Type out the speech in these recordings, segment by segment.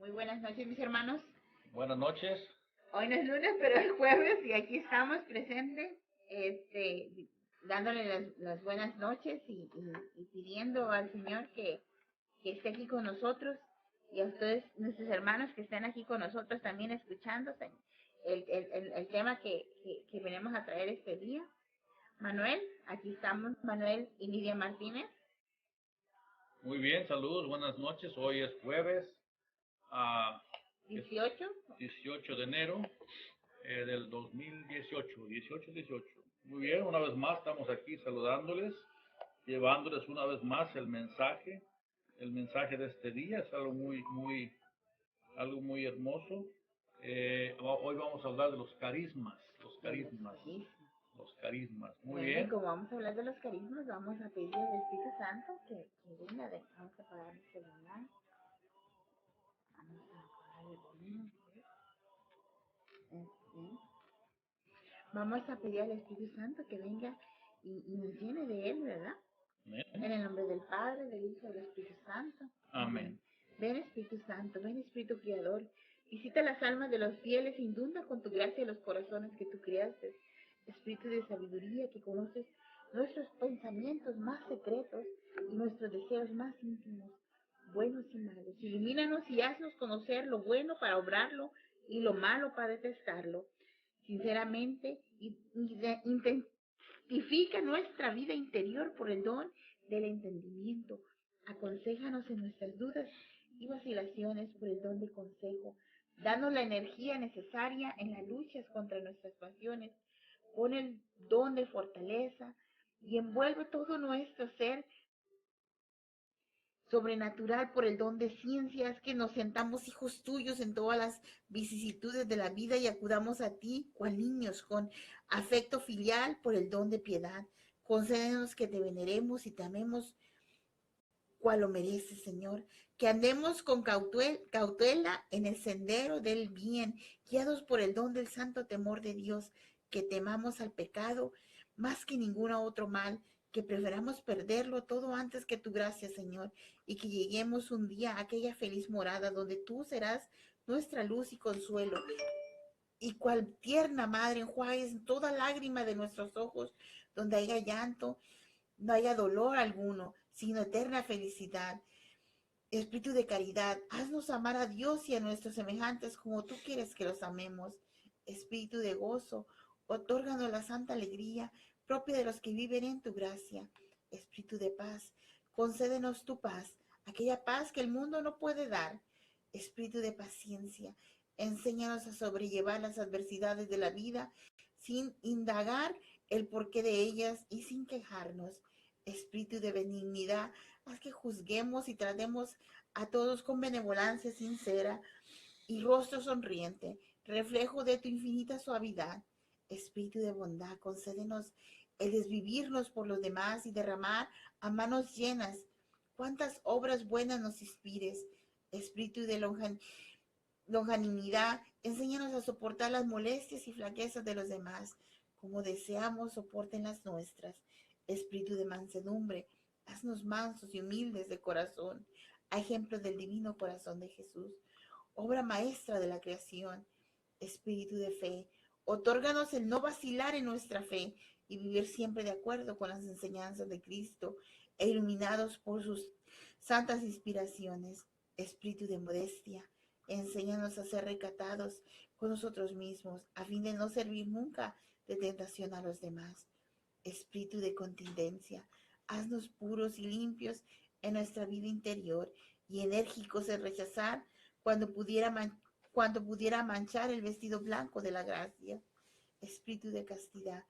Muy buenas noches, mis hermanos. Buenas noches. Hoy no es lunes, pero es jueves y aquí estamos presentes, dándole las buenas noches y pidiendo al Señor que esté aquí con nosotros y a ustedes, nuestros hermanos que están aquí con nosotros también escuchando el tema que venimos a traer este día. Manuel, aquí estamos, Manuel y Lidia Martínez. Muy bien, saludos, buenas noches. Hoy es jueves 18. 18 de enero del 2018. 18. Muy bien, una vez más estamos aquí saludándoles, llevándoles una vez más el mensaje de este día. Es algo muy hermoso. Hoy vamos a hablar de los carismas. Muy bien. Como vamos a hablar de los carismas, vamos a pedir al Espíritu Santo que venga. Vamos a apagar el celular. Vamos a apagar el volumen. Vamos a pedir al Espíritu Santo que venga y nos llene de Él, ¿verdad? Amén. En el nombre del Padre, del Hijo y del Espíritu Santo. Amén. Ven Espíritu Santo, ven Espíritu Creador. Visita las almas de los fieles, inunda con tu gracia los corazones que tú creaste. Espíritu de sabiduría que conoces nuestros pensamientos más secretos y nuestros deseos más íntimos, buenos y malos. Ilumínanos y haznos conocer lo bueno para obrarlo y lo malo para detestarlo. Sinceramente, intensifica nuestra vida interior por el don del entendimiento. Aconséjanos en nuestras dudas y vacilaciones por el don de consejo. Danos la energía necesaria en las luchas contra nuestras pasiones. Pon el don de fortaleza y envuelve todo nuestro ser sobrenatural por el don de ciencias, que nos sentamos hijos tuyos en todas las vicisitudes de la vida y acudamos a ti, cual niños, con afecto filial por el don de piedad. Concédenos que te veneremos y te amemos cual lo mereces, Señor, que andemos con cautela en el sendero del bien, guiados por el don del santo temor de Dios, que temamos al pecado más que ningún otro mal, que preferamos perderlo todo antes que tu gracia, Señor, y que lleguemos un día a aquella feliz morada donde tú serás nuestra luz y consuelo, y cual tierna madre enjuagues toda lágrima de nuestros ojos, donde haya llanto, no haya dolor alguno, sino eterna felicidad. Espíritu de caridad, haznos amar a Dios y a nuestros semejantes como tú quieres que los amemos. Espíritu de gozo, otórganos la santa alegría propia de los que viven en tu gracia. Espíritu de paz, concédenos tu paz, aquella paz que el mundo no puede dar. Espíritu de paciencia, enséñanos a sobrellevar las adversidades de la vida sin indagar el porqué de ellas y sin quejarnos. Espíritu de benignidad, haz que juzguemos y tratemos a todos con benevolencia sincera y rostro sonriente, reflejo de tu infinita suavidad. Espíritu de bondad, concédenos el desvivirnos por los demás y derramar a manos llenas cuantas obras buenas nos inspires. Espíritu de longanimidad, enséñanos a soportar las molestias y flaquezas de los demás, como deseamos soporten las nuestras. Espíritu de mansedumbre, haznos mansos y humildes de corazón, a ejemplo del divino corazón de Jesús, obra maestra de la creación. Espíritu de fe, otórganos el no vacilar en nuestra fe y vivir siempre de acuerdo con las enseñanzas de Cristo e iluminados por sus santas inspiraciones. Espíritu de modestia, enséñanos a ser recatados con nosotros mismos, a fin de no servir nunca de tentación a los demás. Espíritu de continencia, haznos puros y limpios en nuestra vida interior y enérgicos en rechazar cuando pudiera manchar el vestido blanco de la gracia. Espíritu de castidad,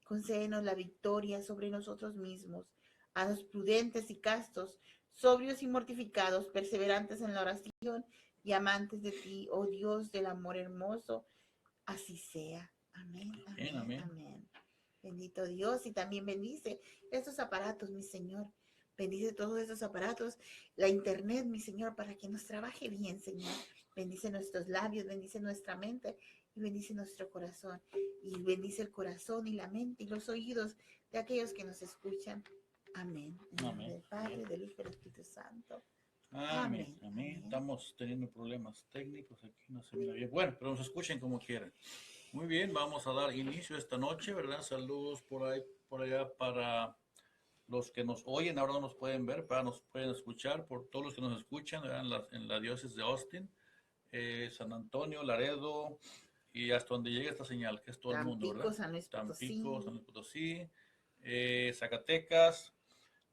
concédenos la victoria sobre nosotros mismos. Haznos prudentes y castos, sobrios y mortificados, perseverantes en la oración y amantes de ti, oh Dios del amor hermoso. Así sea. Amén, amén, Amén. amén. Bendito Dios, y también bendice estos aparatos, mi Señor. Bendice todos estos aparatos, la internet, mi Señor, para que nos trabaje bien, Señor. Bendice nuestros labios, bendice nuestra mente y bendice nuestro corazón. Y bendice el corazón y la mente y los oídos de aquellos que nos escuchan. Amén. En nombre del Padre, del Hijo y del Espíritu Santo. Amén, Amén. amén. Amén. Estamos teniendo problemas técnicos aquí, no se mira bien. Bueno, pero nos escuchen como quieran. Muy bien, vamos a dar inicio esta noche, ¿verdad? Saludos por ahí, por allá para los que nos oyen, ahora no nos pueden ver, pero nos pueden escuchar, por todos los que nos escuchan, ¿verdad? En la diócesis de Austin, San Antonio, Laredo y hasta donde llegue esta señal, que es todo el mundo, Tampico, ¿verdad? San Luis Tampico, Potosí. San Luis Potosí, Zacatecas,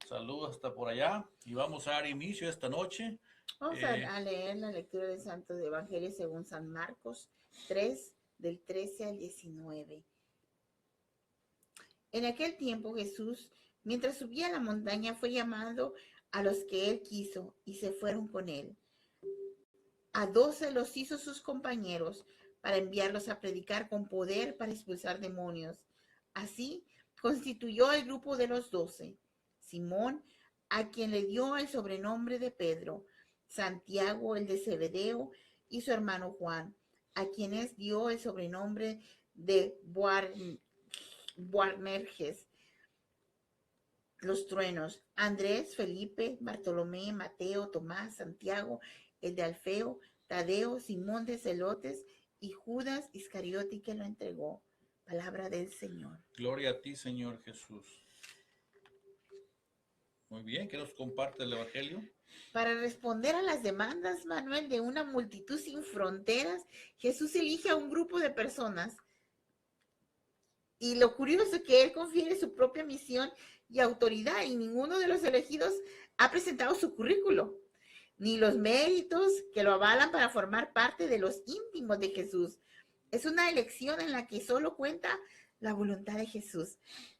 saludos hasta por allá y vamos a dar inicio esta noche. Vamos Eh, a leer la lectura del Santo Evangelio según San Marcos 3, del 13 al 19. En aquel tiempo Jesús, mientras subía a la montaña, fue llamando a los que él quiso y se fueron con él. A 12 los hizo sus compañeros para enviarlos a predicar con poder para expulsar demonios. Así constituyó el grupo de los 12. Simón, a quien le dio el sobrenombre de Pedro, Santiago, el de Zebedeo, y su hermano Juan, a quienes dio el sobrenombre de Boanerges, los truenos, Andrés, Felipe, Bartolomé, Mateo, Tomás, Santiago, el de Alfeo, Tadeo, Simón de Celotes y Judas Iscariote que lo entregó. Palabra del Señor. Gloria a ti, Señor Jesús. Muy bien, ¿qué nos comparte el Evangelio? Para responder a las demandas, Manuel, de una multitud sin fronteras, Jesús elige a un grupo de personas. Y lo curioso es que él confiere su propia misión y autoridad y ninguno de los elegidos ha presentado su currículo, ni los méritos que lo avalan para formar parte de los íntimos de Jesús. Es una elección en la que solo cuenta la voluntad de Jesús,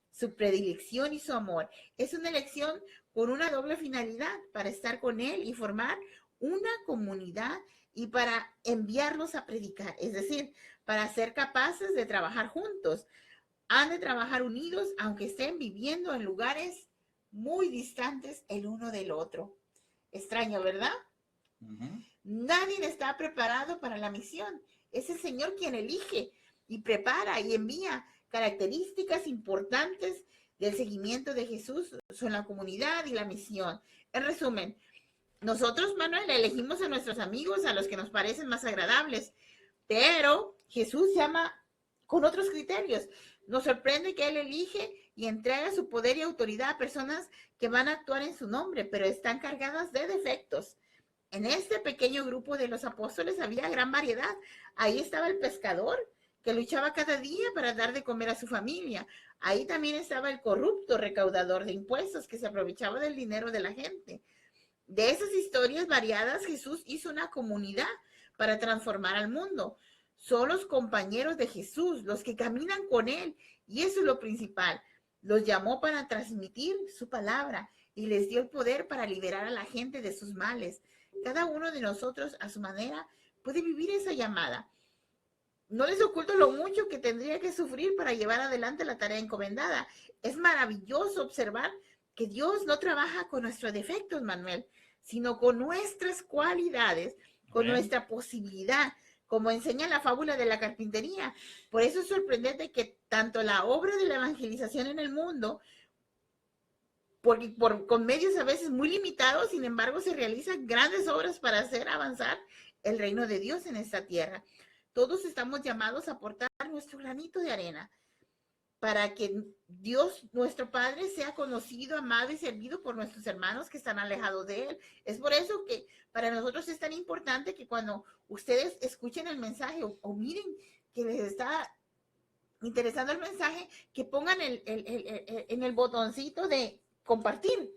su predilección y su amor. Es una elección con una doble finalidad, para estar con Él y formar una comunidad y para enviarlos a predicar, es decir, para ser capaces de trabajar juntos. Han de trabajar unidos, aunque estén viviendo en lugares muy distantes el uno del otro. Extraño, ¿verdad? Nadie está preparado para la misión. Es el Señor quien elige y prepara y envía. Características importantes del seguimiento de Jesús son la comunidad y la misión. En resumen, nosotros, Manuel, elegimos a nuestros amigos, a los que nos parecen más agradables, pero Jesús llama con otros criterios. Nos sorprende que Él elige y entrega su poder y autoridad a personas que van a actuar en su nombre, pero están cargadas de defectos. En este pequeño grupo de los apóstoles había gran variedad. Ahí estaba el pescador que luchaba cada día para dar de comer a su familia. Ahí también estaba el corrupto recaudador de impuestos que se aprovechaba del dinero de la gente. De esas historias variadas, Jesús hizo una comunidad para transformar al mundo. Son los compañeros de Jesús, los que caminan con Él, y eso es lo principal. Los llamó para transmitir su palabra y les dio el poder para liberar a la gente de sus males. Cada uno de nosotros, a su manera, puede vivir esa llamada. No les oculto lo mucho que tendría que sufrir para llevar adelante la tarea encomendada. Es maravilloso observar que Dios no trabaja con nuestros defectos, Manuel, sino con nuestras cualidades, con nuestra posibilidad, como enseña la fábula de la carpintería. Por eso es sorprendente que tanto la obra de la evangelización en el mundo, con medios a veces muy limitados, sin embargo, se realizan grandes obras para hacer avanzar el reino de Dios en esta tierra. Todos estamos llamados a aportar nuestro granito de arena para que Dios, nuestro Padre, sea conocido, amado y servido por nuestros hermanos que están alejados de Él. Es por eso que para nosotros es tan importante que cuando ustedes escuchen el mensaje o miren que les está interesando el mensaje, que pongan en el botoncito de compartir,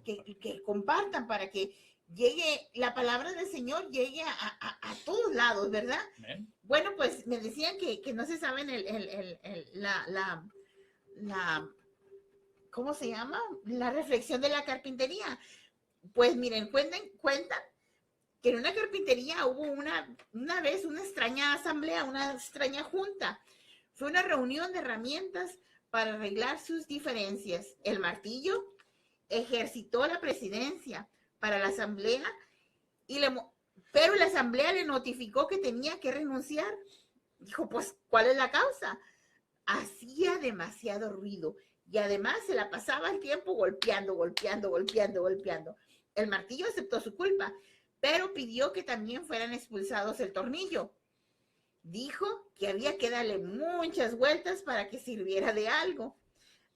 que compartan para que llegue la palabra del Señor, llegue a todos lados, ¿verdad? Amén. Bueno, pues me decían que no se saben ¿cómo se llama? La reflexión de la carpintería. Pues miren, cuentan que en una carpintería hubo una vez una extraña asamblea, una extraña junta. Fue una reunión de herramientas para arreglar sus diferencias. El martillo ejercitó la presidencia para la asamblea, pero la asamblea le notificó que tenía que renunciar. Dijo, pues, ¿cuál es la causa? Hacía demasiado ruido y además se la pasaba el tiempo golpeando. El martillo aceptó su culpa, pero pidió que también fueran expulsados el tornillo. Dijo que había que darle muchas vueltas para que sirviera de algo.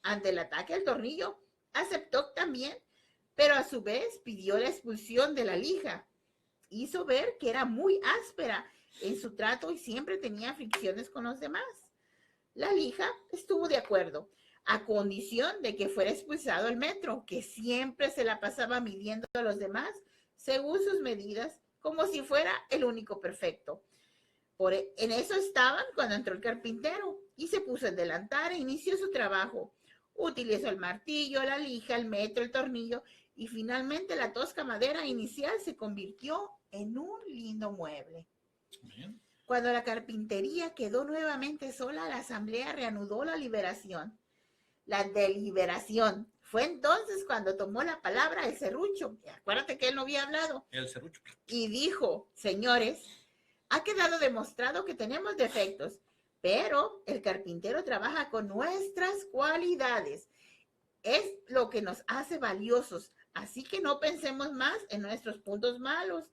Ante el ataque al tornillo, aceptó también, pero a su vez pidió la expulsión de la lija. Hizo ver que era muy áspera en su trato y siempre tenía fricciones con los demás. La lija estuvo de acuerdo, a condición de que fuera expulsado el metro, que siempre se la pasaba midiendo a los demás según sus medidas, como si fuera el único perfecto. En eso estaban cuando entró el carpintero y se puso el delantal e inició su trabajo. Utilizó el martillo, la lija, el metro, el tornillo y finalmente la tosca madera inicial se convirtió en un lindo mueble. Bien. Cuando la carpintería quedó nuevamente sola, la asamblea reanudó la deliberación. Fue entonces cuando tomó la palabra el serrucho. Acuérdate que él no había hablado. El serrucho. Y dijo, señores, ha quedado demostrado que tenemos defectos, pero el carpintero trabaja con nuestras cualidades. Es lo que nos hace valiosos. Así que no pensemos más en nuestros puntos malos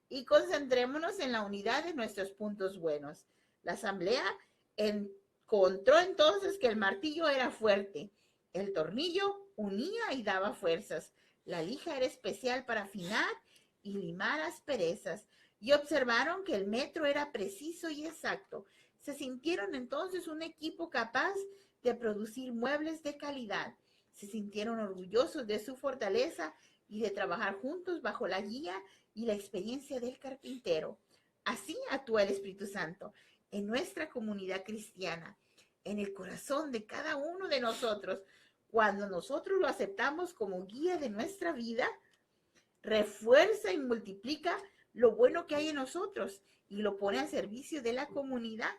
y concentrémonos en la unidad de nuestros puntos buenos. La asamblea encontró entonces que el martillo era fuerte, el tornillo unía y daba fuerzas, la lija era especial para afinar y limar asperezas, y observaron que el metro era preciso y exacto. Se sintieron entonces un equipo capaz de producir muebles de calidad. Se sintieron orgullosos de su fortaleza y de trabajar juntos bajo la guía y la experiencia del carpintero. Así actúa el Espíritu Santo en nuestra comunidad cristiana, en el corazón de cada uno de nosotros. Cuando nosotros lo aceptamos como guía de nuestra vida, refuerza y multiplica lo bueno que hay en nosotros y lo pone al servicio de la comunidad.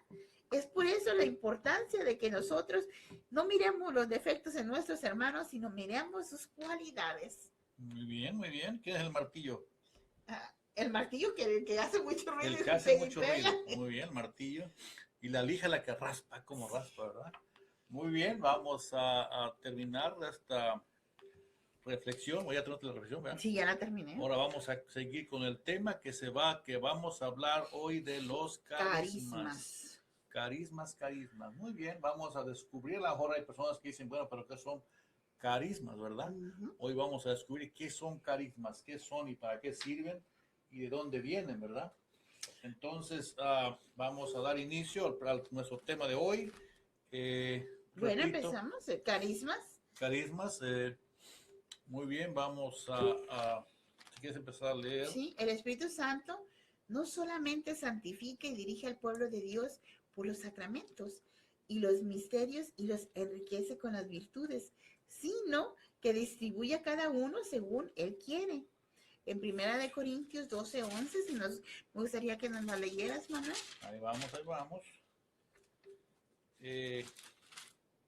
Es por eso la importancia de que nosotros no miremos los defectos en nuestros hermanos, sino miremos sus cualidades. Muy bien, muy bien. ¿Qué es el martillo? El martillo que hace mucho ruido. El que hace mucho ruido. Muy bien, martillo. Y la lija la que raspa, como raspa, ¿verdad? Muy bien, vamos a terminar esta reflexión. Voy a tener la reflexión, ¿verdad? Sí, ya la terminé. Ahora vamos a seguir con el tema que vamos a hablar hoy de los carismas. Carismas. Muy bien, vamos a descubrir. Ahora hay personas que dicen, bueno, pero ¿qué son carismas, verdad? Hoy vamos a descubrir qué son carismas, qué son y para qué sirven y de dónde vienen, ¿verdad? Entonces, vamos a dar inicio a nuestro tema de hoy. Bueno, empezamos. Carismas. Carismas. Muy bien, vamos si quieres empezar a leer. Sí, el Espíritu Santo no solamente santifica y dirige al pueblo de Dios por los sacramentos y los misterios y los enriquece con las virtudes, sino que distribuye a cada uno según Él quiere. En 1 Corintios 12:11, me gustaría que nos la leyeras, Manuel. Ahí vamos.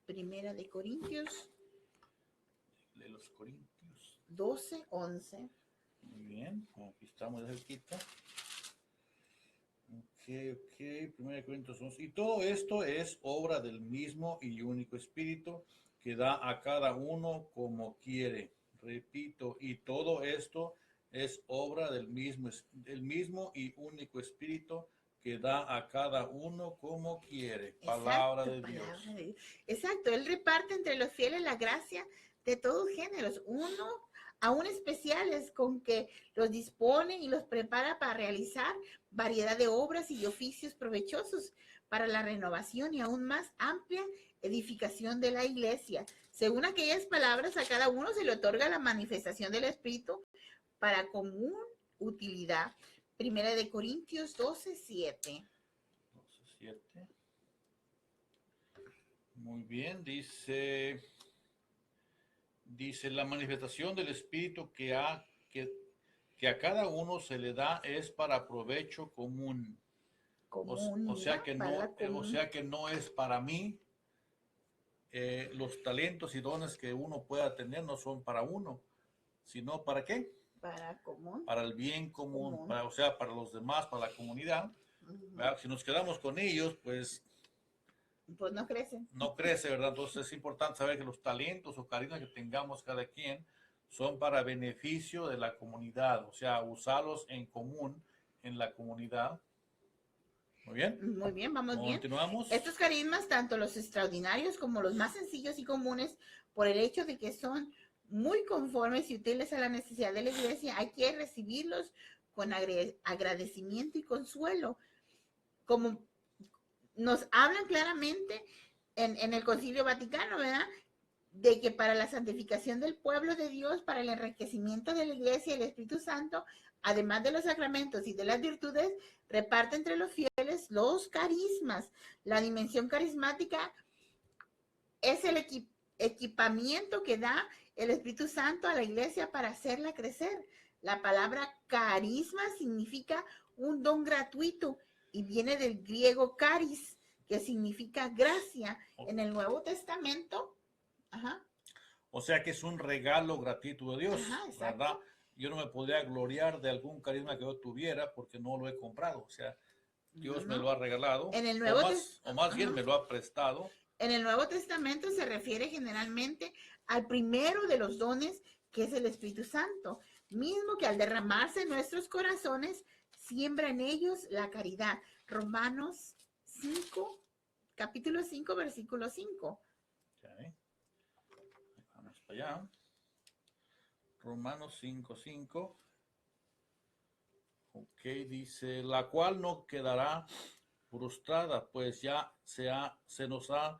1 Corintios. De los Corintios. 12:11. Muy bien, aquí estamos de cerquita. Ok. 1 Corintios 11. Y todo esto es obra del mismo y único Espíritu que da a cada uno como quiere. Repito, y todo esto es obra del mismo y único Espíritu que da a cada uno como quiere. Palabra de Dios. Exacto, Él reparte entre los fieles la gracia de todos géneros, uno aún especiales, con que los dispone y los prepara para realizar variedad de obras y oficios provechosos para la renovación y aún más amplia edificación de la iglesia. Según aquellas palabras, a cada uno se le otorga la manifestación del Espíritu para común utilidad. 1 Corintios 12:7. 12:7. Muy bien, dice la manifestación del Espíritu que a cada uno se le da es para provecho común. O sea que no es para mí. Los talentos y dones que uno pueda tener no son para uno, sino ¿para qué? Para común. Para el bien común. Para los demás, para la comunidad. Si nos quedamos con ellos, pues no crecen. No crece, ¿verdad? Entonces es importante saber que los talentos o carismas que tengamos cada quien son para beneficio de la comunidad, o sea, usarlos en común en la comunidad. Muy bien. Muy bien, vamos bien. Continuamos. Estos carismas, tanto los extraordinarios como los más sencillos y comunes, por el hecho de que son muy conformes y útiles a la necesidad de la iglesia, hay que recibirlos con agradecimiento y consuelo, como nos hablan claramente en el Concilio Vaticano, ¿verdad? De que para la santificación del pueblo de Dios, para el enriquecimiento de la iglesia y el Espíritu Santo, además de los sacramentos y de las virtudes, reparte entre los fieles los carismas. La dimensión carismática es el equipamiento que da el Espíritu Santo a la iglesia para hacerla crecer. La palabra carisma significa un don gratuito y viene del griego caris, que significa gracia. En el Nuevo Testamento, ajá. O sea que es un regalo gratuito de Dios, Ajá, ¿verdad? Yo no me podría gloriar de algún carisma que yo tuviera porque no lo he comprado. O sea, Dios me lo ha regalado, en el Nuevo o más bien me lo ha prestado. En el Nuevo Testamento se refiere generalmente al primero de los dones, que es el Espíritu Santo, mismo que al derramarse en nuestros corazones, siembra en ellos la caridad. Romanos 5, capítulo 5, versículo 5. Okay. Vamos para allá. Romanos 5:5. Ok, dice, la cual no quedará frustrada, pues ya se nos ha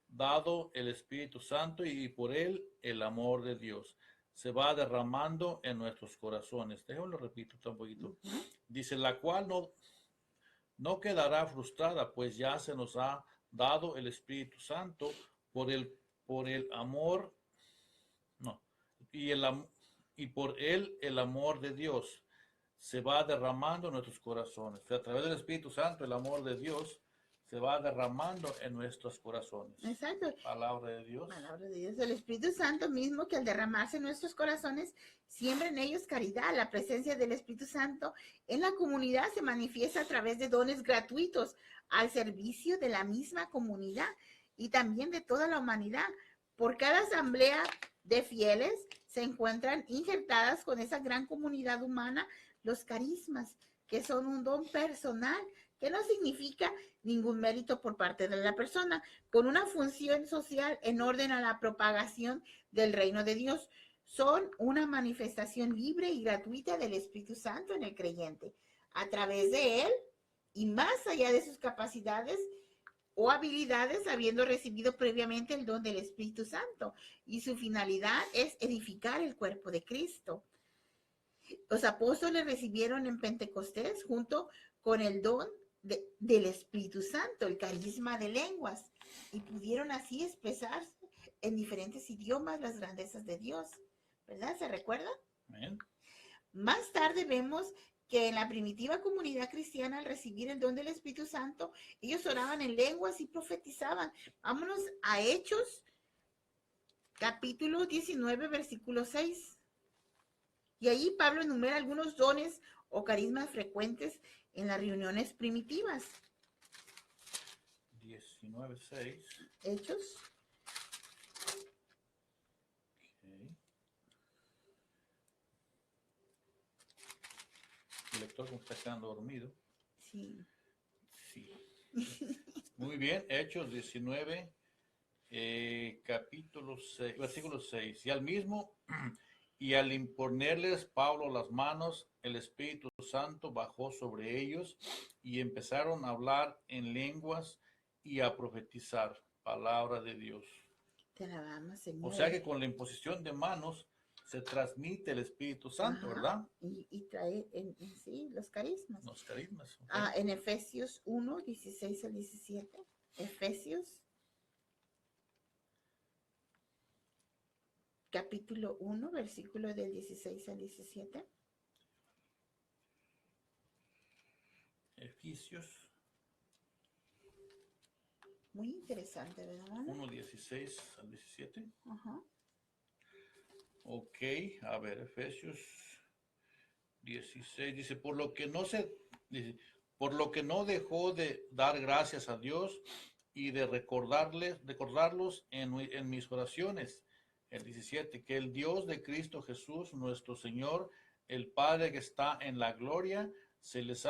dado el Espíritu Santo y por él el amor de Dios se va derramando en nuestros corazones. Déjame lo repito un poquito. Dice, la cual no quedará frustrada, pues ya se nos ha dado el Espíritu Santo por el amor, no, y por él el amor de Dios se va derramando en nuestros corazones. O sea, a través del Espíritu Santo, el amor de Dios se va derramando en nuestros corazones. Exacto. Palabra de Dios. Palabra de Dios. El Espíritu Santo mismo que al derramarse en nuestros corazones, siembra en ellos caridad. La presencia del Espíritu Santo en la comunidad se manifiesta a través de dones gratuitos al servicio de la misma comunidad y también de toda la humanidad. Por cada asamblea de fieles se encuentran injertadas con esa gran comunidad humana los carismas, que son un don personal, que no significa ningún mérito por parte de la persona, con una función social en orden a la propagación del reino de Dios. Son una manifestación libre y gratuita del Espíritu Santo en el creyente. A través de él y más allá de sus capacidades o habilidades, habiendo recibido previamente el don del Espíritu Santo. Y su finalidad es edificar el cuerpo de Cristo. Los apóstoles recibieron en Pentecostés junto con el don del Espíritu Santo, el carisma de lenguas, y pudieron así expresarse en diferentes idiomas las grandezas de Dios. ¿Verdad? ¿Se recuerda? Amén. Más tarde vemos que en la primitiva comunidad cristiana, al recibir el don del Espíritu Santo, ellos oraban en lenguas y profetizaban. Vámonos a Hechos, capítulo 19, versículo 6. Y ahí Pablo enumera algunos dones o carismas frecuentes en las reuniones primitivas. 19:6. Hechos. Okay. El lector como está quedando dormido. Sí. Sí. Muy bien, Hechos 19, capítulo 6, versículo 6. Y al imponerles Pablo las manos, el Espíritu Santo bajó sobre ellos y empezaron a hablar en lenguas y a profetizar. Palabra de Dios. Te alabamos, Señor. O sea que con la imposición de manos se transmite el Espíritu Santo, ¿verdad? Y trae en sí los carismas. Los carismas. Okay. En Efesios 1, 16 al 17. Efesios, capítulo 1, versículo del 16 al 17. Efesios. Muy interesante, ¿verdad? 1, 16 al 17. Ajá. Ok, a ver, Efesios 16 dice, por lo que no dejó de dar gracias a Dios y de recordarlos en mis oraciones, el 17, que el Dios de Cristo Jesús, nuestro Señor, el Padre que está en la gloria, se les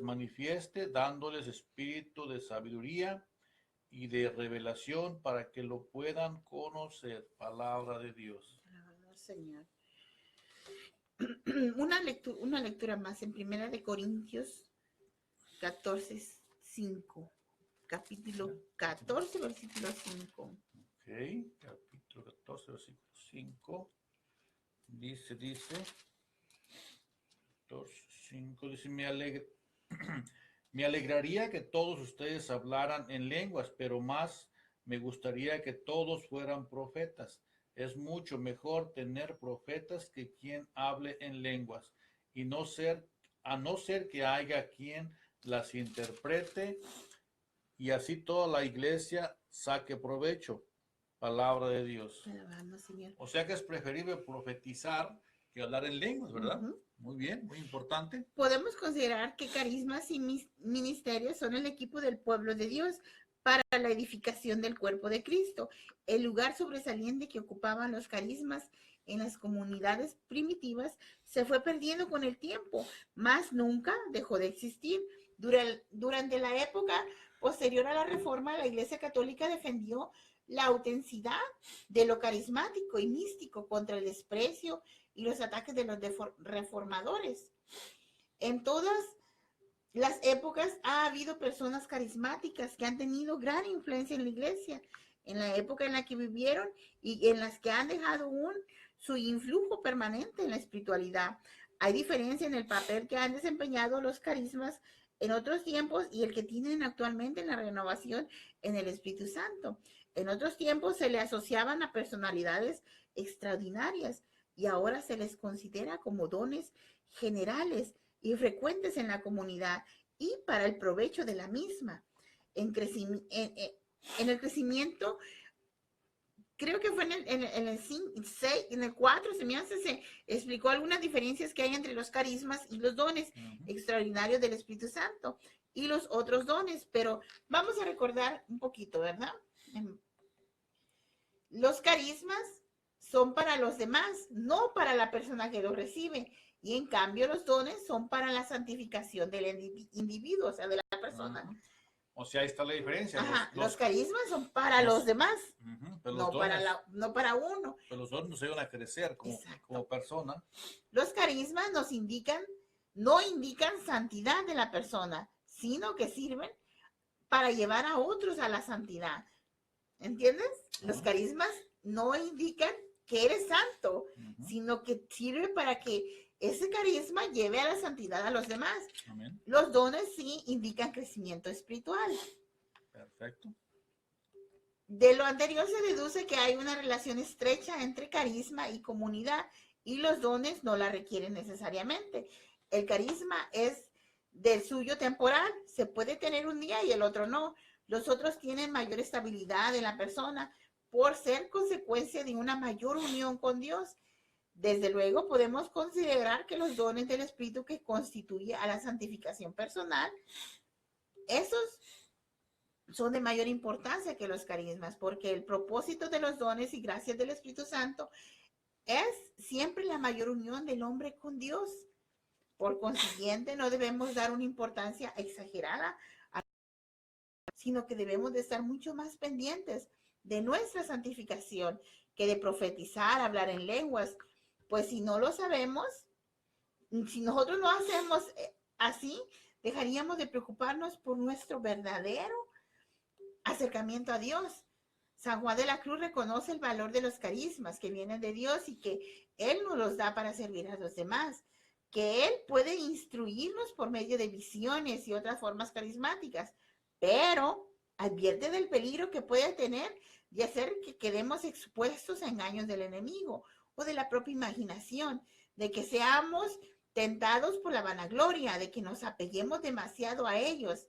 manifieste dándoles espíritu de sabiduría y de revelación para que lo puedan conocer. Palabra de Dios. Alabado Señor. Una lectura más en Primera de Corintios 14:5. Capítulo 14, versículo 5. Ok, capítulo 14, versículo 5. Dice, 5, dice, me alegraría que todos ustedes hablaran en lenguas, pero más me gustaría que todos fueran profetas. Es mucho mejor tener profetas que quien hable en lenguas, y a no ser que haya quien las interprete, y así toda la iglesia saque provecho. Palabra de Dios. Alabamos, Señor. O sea que es preferible profetizar que hablar en lenguas, ¿verdad? Ujú. Muy bien, muy importante. Podemos considerar que carismas y ministerios son el equipo del pueblo de Dios para la edificación del cuerpo de Cristo. El lugar sobresaliente que ocupaban los carismas en las comunidades primitivas se fue perdiendo con el tiempo, mas nunca dejó de existir. Durante la época posterior a la Reforma, la Iglesia Católica defendió la autenticidad de lo carismático y místico contra el desprecio y los ataques de los reformadores. En todas las épocas ha habido personas carismáticas que han tenido gran influencia en la iglesia, en la época en la que vivieron y en las que han dejado su influjo permanente en la espiritualidad. Hay diferencia en el papel que han desempeñado los carismas en otros tiempos y el que tienen actualmente en la renovación en el Espíritu Santo. En otros tiempos se le asociaban a personalidades extraordinarias y ahora se les considera como dones generales y frecuentes en la comunidad y para el provecho de la misma. En el crecimiento, creo que fue en el 6, en el 4, se explicó algunas diferencias que hay entre los carismas y los dones extraordinarios del Espíritu Santo y los otros dones, pero vamos a recordar un poquito, ¿verdad? Los carismas son para los demás, no para la persona que los recibe. Y en cambio los dones son para la santificación del individuo, o sea, de la persona. O sea, ahí está la diferencia. Ajá, los carismas son para los demás, pero no, los dones, no para uno. Pero los dones nos ayudan a crecer como persona. Los carismas no indican santidad de la persona, sino que sirven para llevar a otros a la santidad. ¿Entiendes? Los carismas no indican que eres santo, sino que sirve para que ese carisma lleve a la santidad a los demás. Amén. Los dones sí indican crecimiento espiritual. Perfecto. De lo anterior se deduce que hay una relación estrecha entre carisma y comunidad, y los dones no la requieren necesariamente. El carisma es del suyo temporal, se puede tener un día y el otro no. Los otros tienen mayor estabilidad en la persona por ser consecuencia de una mayor unión con Dios. Desde luego podemos considerar que los dones del Espíritu que constituye a la santificación personal, esos son de mayor importancia que los carismas, porque el propósito de los dones y gracias del Espíritu Santo es siempre la mayor unión del hombre con Dios. Por consiguiente, no debemos dar una importancia exagerada, sino que debemos de estar mucho más pendientes de nuestra santificación que de profetizar, hablar en lenguas. Pues si no lo sabemos, si nosotros no hacemos así, dejaríamos de preocuparnos por nuestro verdadero acercamiento a Dios. San Juan de la Cruz reconoce el valor de los carismas que vienen de Dios y que Él nos los da para servir a los demás, que Él puede instruirnos por medio de visiones y otras formas carismáticas, pero advierte del peligro que puede tener de hacer que quedemos expuestos a engaños del enemigo o de la propia imaginación, de que seamos tentados por la vanagloria, de que nos apeguemos demasiado a ellos,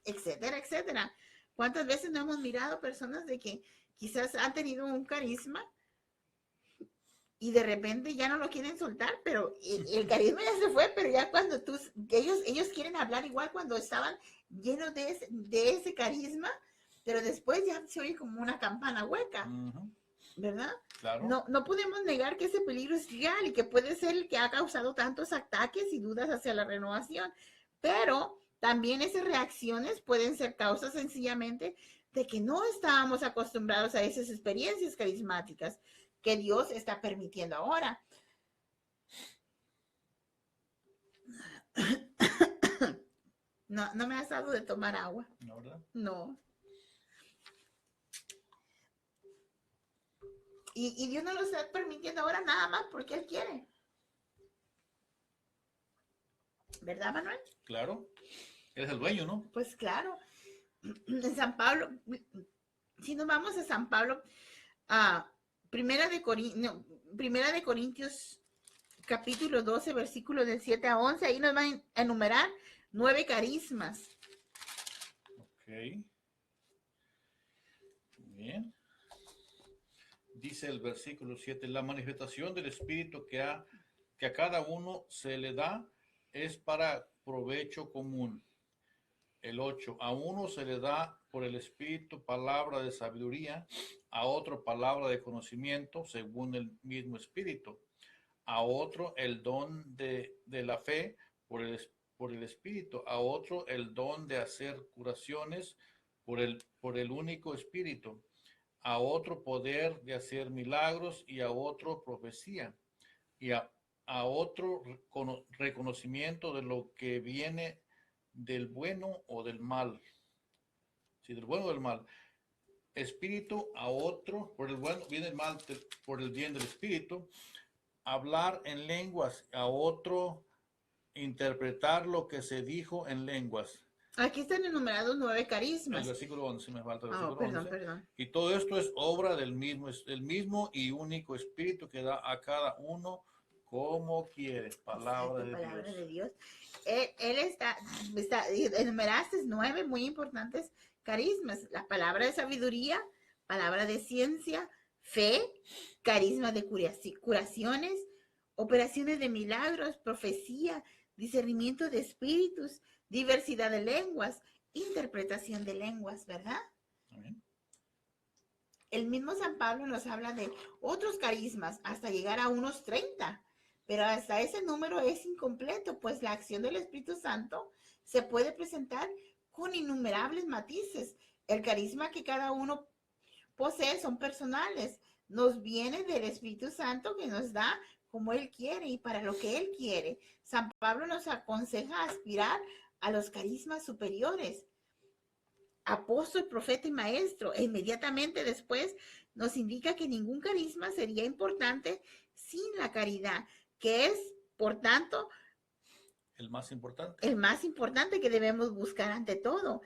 etcétera, etcétera. ¿Cuántas veces no hemos mirado personas de que quizás han tenido un carisma y de repente ya no lo quieren soltar, pero el carisma ya se fue, pero ya cuando ellos quieren hablar igual cuando estaban llenos de ese carisma, pero después ya se oye como una campana hueca. ¿verdad? Claro. No podemos negar que ese peligro es real y que puede ser el que ha causado tantos ataques y dudas hacia la renovación, pero también esas reacciones pueden ser causas sencillamente de que no estábamos acostumbrados a esas experiencias carismáticas que Dios está permitiendo ahora. No me has dado de tomar agua. ¿No, verdad? No. Y Dios no lo está permitiendo ahora nada más porque Él quiere. ¿Verdad, Manuel? Claro. Él es el dueño, ¿no? Pues claro. En San Pablo, si nos vamos a San Pablo, Primera de Corintios, capítulo 12, versículos del 7 a 11, ahí nos van a enumerar 9 carismas. Ok. Bien. Dice el versículo 7, la manifestación del Espíritu que a cada uno se le da es para provecho común. El 8, a uno se le da por el Espíritu palabra de sabiduría, a otro palabra de conocimiento según el mismo Espíritu, a otro el don de la fe por el Espíritu, a otro el don de hacer curaciones por el único Espíritu, a otro poder de hacer milagros y a otro profecía y a otro reconocimiento de lo que viene del bueno o del mal. Sí, del bueno o del mal. Espíritu a otro, por el bueno viene el mal, por el bien del espíritu. Hablar en lenguas, a otro interpretar lo que se dijo en lenguas. Aquí están enumerados 9 carismas. El versículo 11, me falta el Oh, versículo 11. perdón. Y todo esto es obra del mismo y único espíritu que da a cada uno como quiere. Palabra de Palabra Dios. de Dios. Él está enumeraste 9 muy importantes carismas. La palabra de sabiduría, palabra de ciencia, fe, carisma de curaciones, operaciones de milagros, profecía, discernimiento de espíritus, diversidad de lenguas, interpretación de lenguas, ¿verdad? Amén. El mismo San Pablo nos habla de otros carismas hasta llegar a unos 30, pero hasta ese número es incompleto, pues la acción del Espíritu Santo se puede presentar con innumerables matices. El carisma que cada uno posee son personales, nos viene del Espíritu Santo que nos da como Él quiere y para lo que Él quiere. San Pablo nos aconseja aspirar a los carismas superiores. Apóstol, profeta y maestro. E inmediatamente después nos indica que ningún carisma sería importante sin la caridad, que es, por tanto, el más importante. El más importante que debemos buscar ante todo,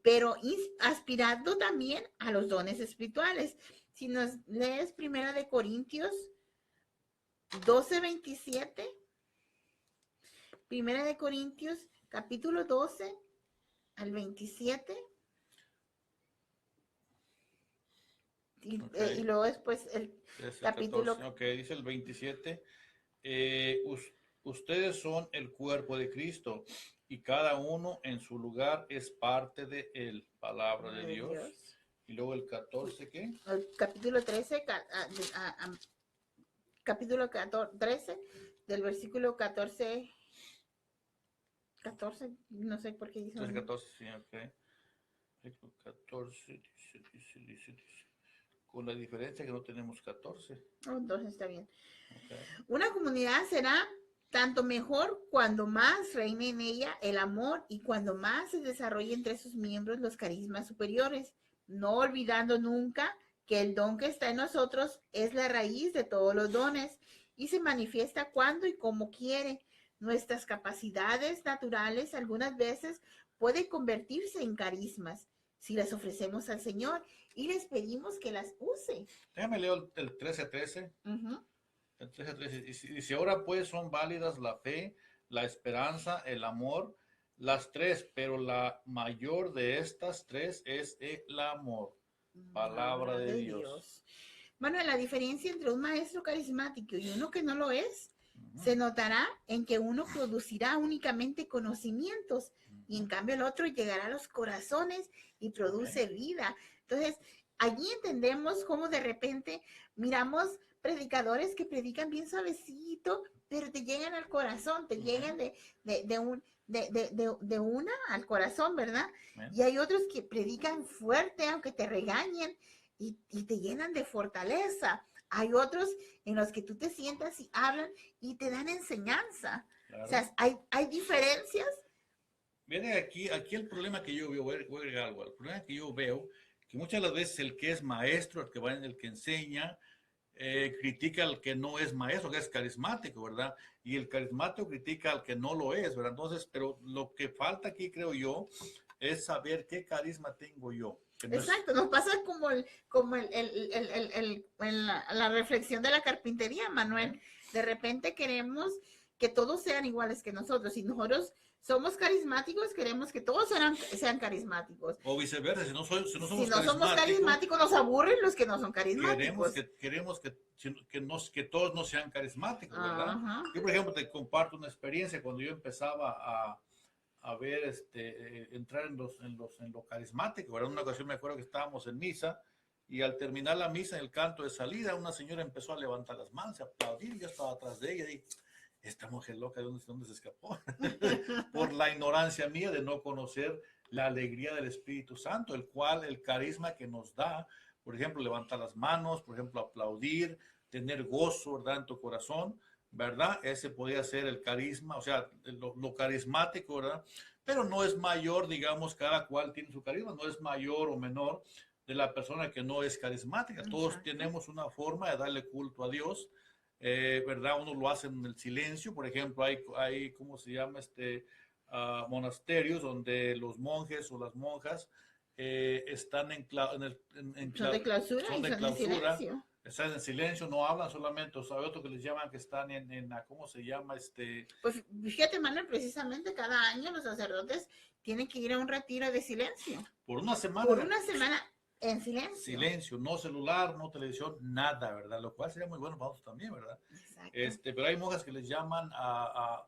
pero aspirando también a los dones espirituales. Si nos lees Primera de Corintios 12:27, Primera de Corintios capítulo 12 al 27. Okay. Y luego después el capítulo 14. Ok, dice el 27. Ustedes son el cuerpo de Cristo y cada uno en su lugar es parte de él. Palabra de Dios. Y luego el 14, ¿qué? El capítulo 13, capítulo 13, del versículo 14, no sé por qué dice. 13, 14, sí, ok. 14, dice. Con la diferencia que no tenemos 14. Oh, entonces está bien. Okay. Una comunidad será tanto mejor cuando más reine en ella el amor y cuando más se desarrolle entre sus miembros los carismas superiores, no olvidando nunca que el don que está en nosotros es la raíz de todos los dones y se manifiesta cuando y como quiere. Nuestras capacidades naturales algunas veces pueden convertirse en carismas si las ofrecemos al Señor y les pedimos que las use. Déjame leer el 13:13. El 13:13. Y si ahora pues son válidas la fe, la esperanza, el amor, las tres, pero la mayor de estas tres es el amor. Palabra de Dios. Bueno, la diferencia entre un maestro carismático y uno que no lo es, se notará en que uno producirá únicamente conocimientos y en cambio el otro llegará a los corazones y produce vida. Entonces, allí entendemos cómo de repente miramos predicadores que predican bien suavecito, pero te llegan al corazón, te llegan de una al corazón, ¿verdad? Y hay otros que predican fuerte, aunque te regañen, y te llenan de fortaleza. Hay otros en los que tú te sientas y hablan y te dan enseñanza. Claro. O sea, hay diferencias. Viene aquí el problema que yo veo, voy a agregar algo, el problema que yo veo, que muchas de las veces el que es maestro, el que va en el que enseña, critica al que no es maestro, que es carismático, ¿verdad? Y el carismático critica al que no lo es, ¿verdad? Entonces, pero lo que falta aquí, creo yo, es saber qué carisma tengo yo. Exacto, nos pasa como la reflexión de la carpintería, Manuel. De repente queremos que todos sean iguales que nosotros, y nosotros somos carismáticos, queremos que todos sean carismáticos. O viceversa, si no somos carismáticos, nos aburren los que no son carismáticos. Queremos que todos no sean carismáticos, ¿verdad? Yo, por ejemplo, te comparto una experiencia cuando yo empezaba a ver, entrar en lo carismático, ¿verdad? Una ocasión me acuerdo que estábamos en misa, y al terminar la misa, en el canto de salida, una señora empezó a levantar las manos, a aplaudir, y yo estaba atrás de ella, y esta mujer loca, ¿de dónde se escapó? Por la ignorancia mía de no conocer la alegría del Espíritu Santo, el carisma que nos da, por ejemplo, levantar las manos, por ejemplo, aplaudir, tener gozo, ¿verdad? En tu corazón, ¿verdad? Ese podría ser el carisma, o sea, lo carismático, ¿verdad? Pero no es mayor, digamos, cada cual tiene su carisma, no es mayor o menor de la persona que no es carismática. Todos tenemos una forma de darle culto a Dios, ¿verdad? Uno lo hace en el silencio, por ejemplo, hay ¿cómo se llama? Monasterios donde los monjes o las monjas están son de clausura, son de silencio. Están en silencio, no hablan solamente, o sea, hay otro que les llaman que están ¿cómo se llama? Pues fíjate, Manuel, precisamente cada año los sacerdotes tienen que ir a un retiro de silencio. Por una semana. Por una semana en silencio. Silencio, no celular, no televisión, nada, ¿verdad? Lo cual sería muy bueno para nosotros también, ¿verdad? Exacto. Pero hay monjas que les llaman a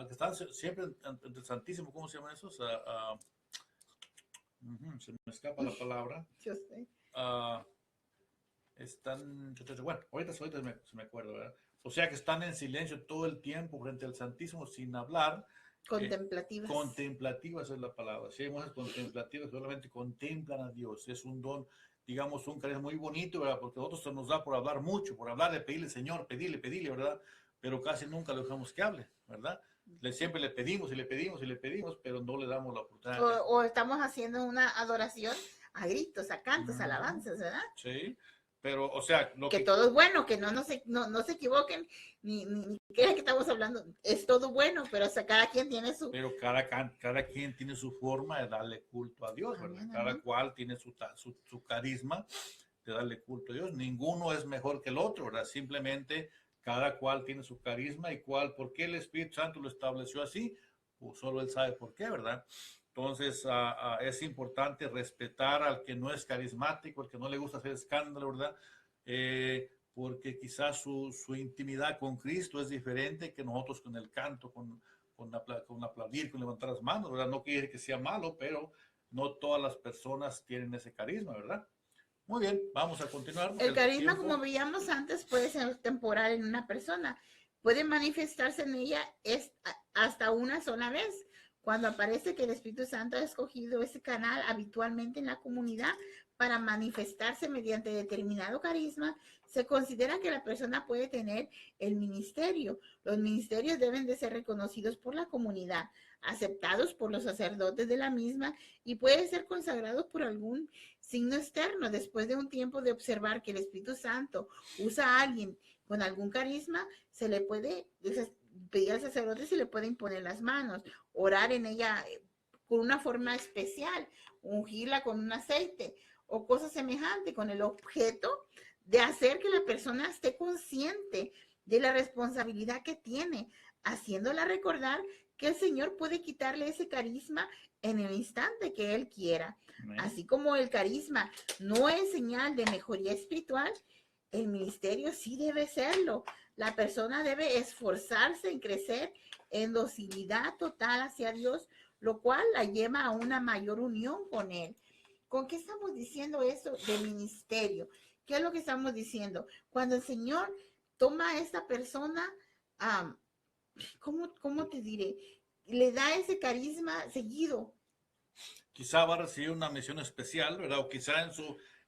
que están siempre ante el Santísimo, ¿cómo se llaman esos? Se me escapa la palabra. Yo sé. Están, bueno, ahorita se me acuerdo, ¿verdad? O sea que están en silencio todo el tiempo frente al Santísimo sin hablar. Contemplativas. Contemplativas es la palabra. Si hay mujeres contemplativas, solamente contemplan a Dios. Es un don, digamos, un carisma muy bonito, ¿verdad? Porque a nosotros se nos da por hablar mucho, por hablarle, pedirle, Señor, pedirle, ¿verdad? Pero casi nunca le dejamos que hable, ¿verdad? Siempre le pedimos y le pedimos y le pedimos, pero no le damos la oportunidad. O estamos haciendo una adoración a gritos, a cantos, alabanzas, ¿verdad? Sí. Pero, o sea, que todo es bueno, que no se equivoquen, ni crean que estamos hablando, es todo bueno, pero o sea, cada quien tiene su... Pero cada quien tiene su forma de darle culto a Dios, ¿verdad? Cada cual tiene su carisma de darle culto a Dios. Ninguno es mejor que el otro, ¿verdad? Simplemente cada cual tiene su carisma y ¿por qué el Espíritu Santo lo estableció así? Pues solo Él sabe por qué, ¿verdad? Entonces, es importante respetar al que no es carismático, al que no le gusta hacer escándalo, ¿verdad? Porque quizás su intimidad con Cristo es diferente que nosotros con el canto, con aplaudir, con levantar las manos, ¿verdad? No quiere que sea malo, pero no todas las personas tienen ese carisma, ¿verdad? Muy bien, vamos a continuar. El carisma, como veíamos antes, puede ser temporal en una persona. Puede manifestarse en ella hasta una sola vez. Cuando aparece que el Espíritu Santo ha escogido ese canal habitualmente en la comunidad para manifestarse mediante determinado carisma, se considera que la persona puede tener el ministerio. Los ministerios deben de ser reconocidos por la comunidad, aceptados por los sacerdotes de la misma y pueden ser consagrados por algún signo externo. Después de un tiempo de observar que el Espíritu Santo usa a alguien con algún carisma, se le puede pedir al sacerdote si le puede imponer las manos, orar en ella con una forma especial, ungirla con un aceite o cosas semejantes, con el objeto de hacer que la persona esté consciente de la responsabilidad que tiene, haciéndola recordar que el Señor puede quitarle ese carisma en el instante que Él quiera. Amén. Así como el carisma no es señal de mejoría espiritual, el ministerio sí debe serlo. La persona debe esforzarse en crecer en docilidad total hacia Dios, lo cual la lleva a una mayor unión con Él. ¿Con qué estamos diciendo eso de ministerio? ¿Qué es lo que estamos diciendo? Cuando el Señor toma a esta persona, um, ¿cómo te diré? Le da ese carisma seguido. Quizá va a recibir una misión especial, ¿verdad? O quizá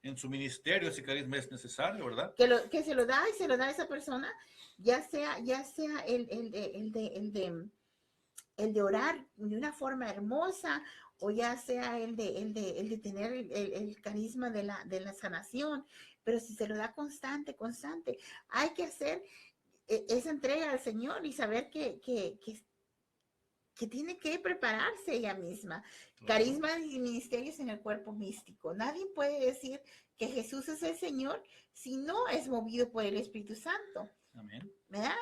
en su ministerio ese carisma es necesario, ¿verdad? Que se lo da y se lo da a esa persona, ya sea el de orar de una forma hermosa, o ya sea el de tener el carisma de la sanación, pero si se lo da constante, hay que hacer esa entrega al Señor y saber que tiene que prepararse ella misma. Claro. Carisma y ministerios en el cuerpo místico. Nadie puede decir que Jesús es el Señor si no es movido por el Espíritu Santo. Amén. ¿Verdad?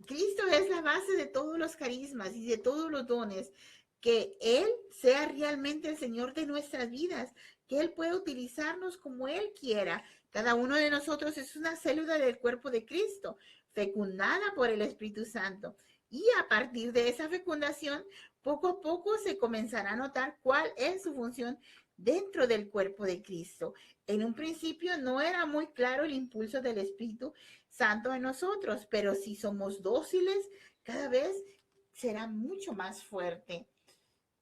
Cristo es la base de todos los carismas y de todos los dones. Que Él sea realmente el Señor de nuestras vidas, que Él pueda utilizarnos como Él quiera. Cada uno de nosotros es una célula del cuerpo de Cristo, fecundada por el Espíritu Santo. Y a partir de esa fecundación, poco a poco se comenzará a notar cuál es su función dentro del cuerpo de Cristo. En un principio no era muy claro el impulso del Espíritu Santo en nosotros, pero si somos dóciles, cada vez será mucho más fuerte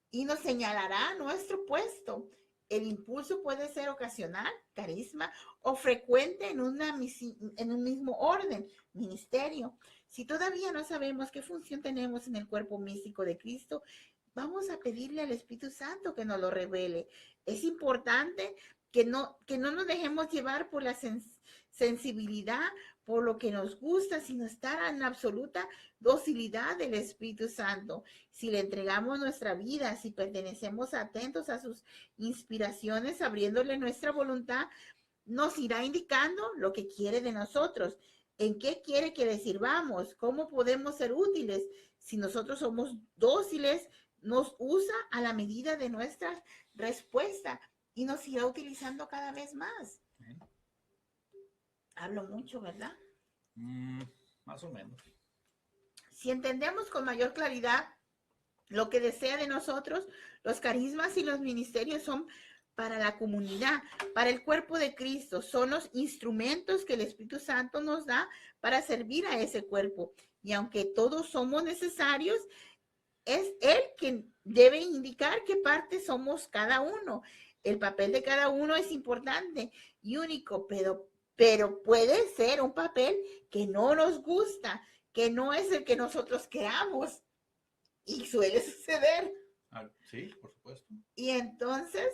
y nos señalará nuestro puesto. El impulso puede ser ocasional, carisma, o frecuente en un mismo orden, ministerio. Si todavía no sabemos qué función tenemos en el cuerpo místico de Cristo, vamos a pedirle al Espíritu Santo que nos lo revele. Es importante que no nos dejemos llevar por la sensibilidad, por lo que nos gusta, sino estar en absoluta docilidad del Espíritu Santo. Si le entregamos nuestra vida, si pertenecemos atentos a sus inspiraciones, abriéndole nuestra voluntad, nos irá indicando lo que quiere de nosotros, en qué quiere que le sirvamos, cómo podemos ser útiles. Si nosotros somos dóciles, nos usa a la medida de nuestra respuesta y nos irá utilizando cada vez más. Hablo mucho, ¿verdad? Más o menos. Si entendemos con mayor claridad lo que desea de nosotros, los carismas y los ministerios son para la comunidad, para el cuerpo de Cristo. Son los instrumentos que el Espíritu Santo nos da para servir a ese cuerpo. Y aunque todos somos necesarios, es Él quien debe indicar qué parte somos cada uno. El papel de cada uno es importante y único, pero puede ser un papel que no nos gusta, que no es el que nosotros queramos. Y suele suceder. Sí, por supuesto. Y entonces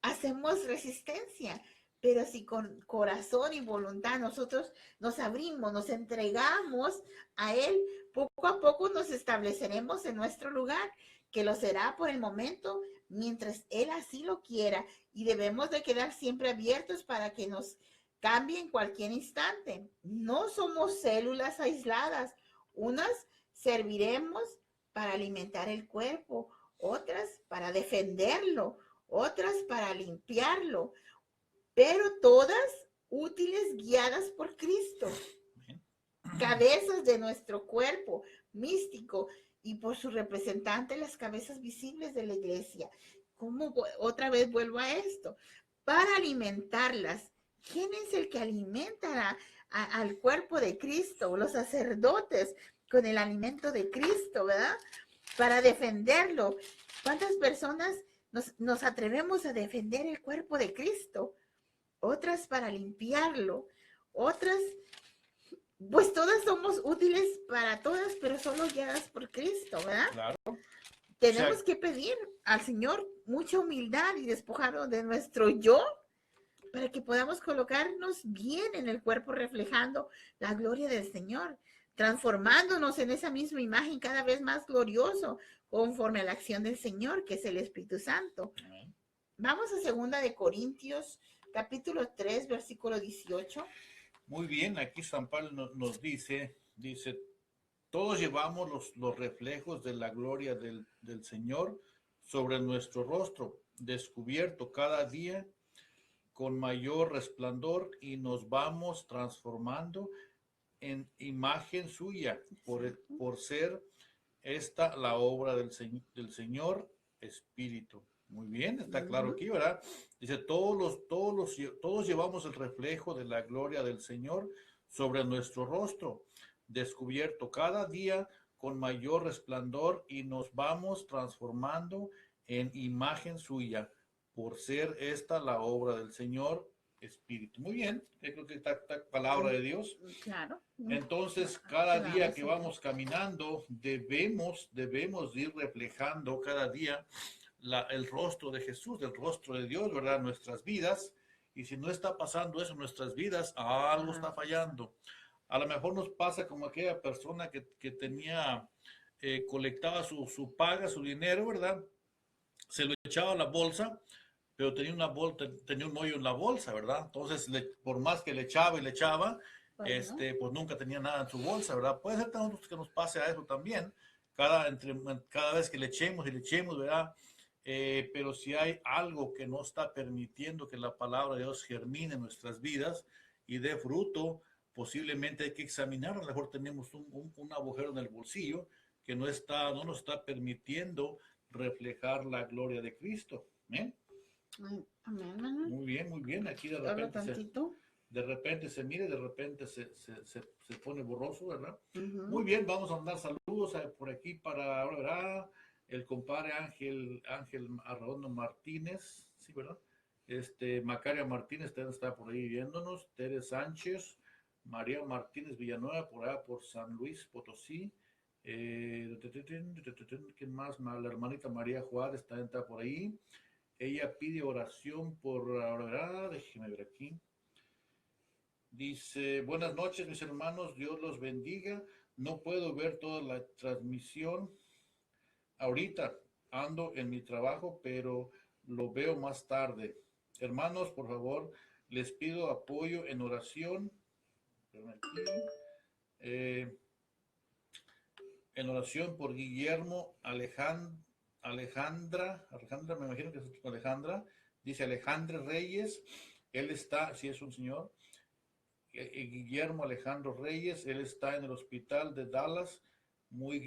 hacemos resistencia, pero si con corazón y voluntad nosotros nos abrimos, nos entregamos a Él, poco a poco nos estableceremos en nuestro lugar, que lo será por el momento, mientras Él así lo quiera, y debemos de quedar siempre abiertos para que nos cambie en cualquier instante. No somos células aisladas, unas serviremos para alimentar el cuerpo, otras para defenderlo, otras para limpiarlo, pero todas útiles, guiadas por Cristo. Cabezas de nuestro cuerpo místico y por su representante las cabezas visibles de la iglesia. ¿Cómo otra vez vuelvo a esto? Para alimentarlas. ¿Quién es el que alimenta al cuerpo de Cristo? Los sacerdotes con el alimento de Cristo, ¿verdad? Para defenderlo. ¿Cuántas personas nos atrevemos a defender el cuerpo de Cristo? Otras para limpiarlo, otras, pues todas somos útiles para todas, pero solo guiadas por Cristo, ¿verdad? Claro. Tenemos que pedir al Señor mucha humildad y despojarnos de nuestro yo para que podamos colocarnos bien en el cuerpo reflejando la gloria del Señor, transformándonos en esa misma imagen cada vez más glorioso conforme a la acción del Señor, que es el Espíritu Santo. Amén. Vamos a 2 Corintios, capítulo 3, versículo 18. Muy bien, aquí San Pablo nos dice, todos llevamos los reflejos de la gloria del Señor sobre nuestro rostro, descubierto cada día con mayor resplandor, y nos vamos transformando en imagen suya por ser esta la obra del Señor, Espíritu. Muy bien, está claro aquí, ¿verdad? Dice, todos llevamos el reflejo de la gloria del Señor sobre nuestro rostro, descubierto cada día con mayor resplandor y nos vamos transformando en imagen suya, por ser esta la obra del Señor Espíritu. Muy bien, creo que esta palabra de Dios. Claro. Entonces, cada día que vamos caminando, debemos ir reflejando cada día el rostro de Jesús, el rostro de Dios, ¿verdad? En nuestras vidas. Y si no está pasando eso en nuestras vidas, algo está fallando. A lo mejor nos pasa como aquella persona que tenía, colectaba su paga, su dinero, ¿verdad? Se lo echaba a la bolsa, pero tenía un hoyo en la bolsa, ¿verdad? Entonces, por más que le echaba y le echaba, pues nunca tenía nada en su bolsa, ¿verdad? Puede ser que nos pase a eso también, cada vez que le echemos y le echemos, ¿verdad? Pero si hay algo que no está permitiendo que la palabra de Dios germine en nuestras vidas y dé fruto, posiblemente hay que examinar. A lo mejor tenemos un agujero en el bolsillo que no nos está permitiendo reflejar la gloria de Cristo. ¿Eh? Amén. Muy bien, muy bien. Aquí de repente se mire, de repente se pone borroso, ¿verdad? Muy bien, vamos a mandar saludos por aquí para ahora, ¿verdad? El compadre Ángel Arredondo Martínez, sí, ¿verdad? Macaria Martínez también está por ahí viéndonos. Tere Sánchez, María Martínez Villanueva, por allá por San Luis Potosí. ¿Quién más? La hermanita María Juárez también está por ahí. Ella pide oración por ahora, déjeme ver aquí. Dice, buenas noches mis hermanos, Dios los bendiga. No puedo ver toda la transmisión ahorita, ando en mi trabajo, pero lo veo más tarde. Hermanos, por favor, les pido apoyo en oración. En oración por Guillermo Alejandra, me imagino que es Alejandra, dice Alejandra Reyes, él está, si es un señor, Guillermo Alejandro Reyes, él está en el hospital de Dallas, muy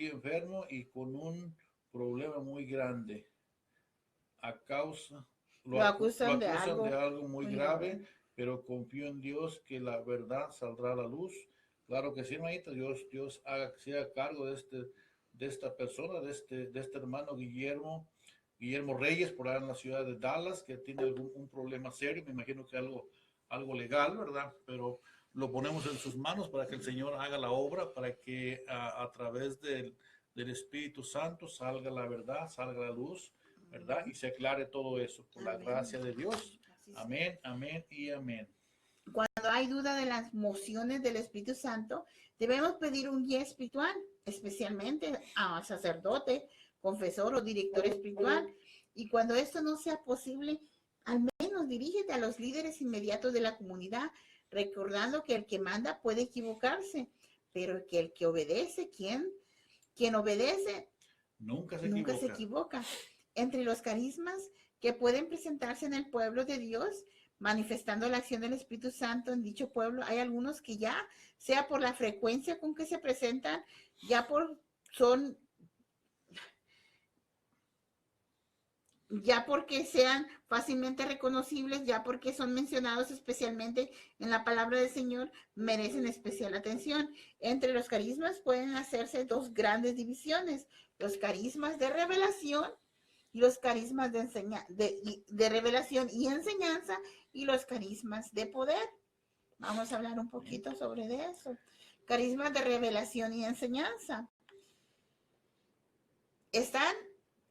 enfermo y con un problema muy grande. Lo acusan de algo muy grave, pero confío en Dios que la verdad saldrá a la luz. Claro que sí, hermanita, Dios se haga cargo de esta persona, de este hermano Guillermo Reyes, por allá en la ciudad de Dallas, que tiene un problema serio, me imagino que algo legal, ¿verdad? Pero lo ponemos en sus manos para que el Señor haga la obra, para que a través del Espíritu Santo salga la verdad, salga la luz, ¿verdad? Y se aclare todo eso por la gracia de Dios. Amén, amén y amén. Cuando hay duda de las mociones del Espíritu Santo, debemos pedir un guía espiritual, especialmente a sacerdote, confesor o director espiritual. Y cuando esto no sea posible, al menos dirígete a los líderes inmediatos de la comunidad, recordando que el que manda puede equivocarse, pero que el que obedece, quien obedece, nunca se equivoca. Entre los carismas que pueden presentarse en el pueblo de Dios, manifestando la acción del Espíritu Santo en dicho pueblo, hay algunos que ya, sea por la frecuencia con que se presentan, ya porque sean fácilmente reconocibles, ya porque son mencionados especialmente en la palabra del Señor, merecen especial atención. Entre los carismas pueden hacerse dos grandes divisiones: los carismas de revelación y los carismas de revelación y enseñanza, y los carismas de poder. Vamos a hablar un poquito sobre eso. Carismas de revelación y enseñanza están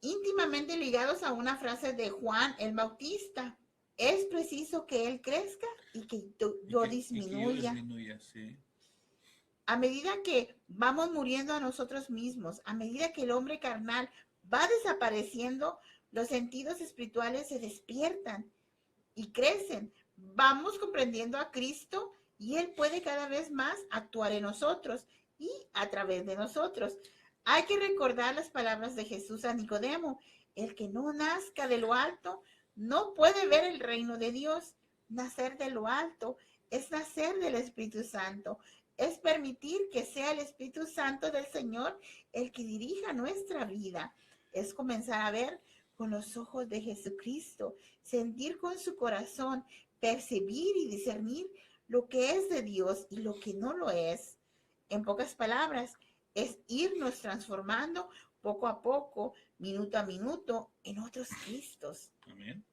íntimamente ligados a una frase de Juan el Bautista: es preciso que él crezca y que yo disminuya. Sí. A medida que vamos muriendo a nosotros mismos, a medida que el hombre carnal va desapareciendo, los sentidos espirituales se despiertan y crecen. Vamos comprendiendo a Cristo y Él puede cada vez más actuar en nosotros y a través de nosotros. Hay que recordar las palabras de Jesús a Nicodemo: el que no nazca de lo alto no puede ver el reino de Dios. Nacer de lo alto es nacer del Espíritu Santo, es permitir que sea el Espíritu Santo del Señor el que dirija nuestra vida. es comenzar a ver con los ojos de Jesucristo, sentir con su corazón, percibir y discernir lo que es de Dios y lo que no lo es. En pocas palabras, es irnos transformando poco a poco, minuto a minuto, en otros Cristos. Amén.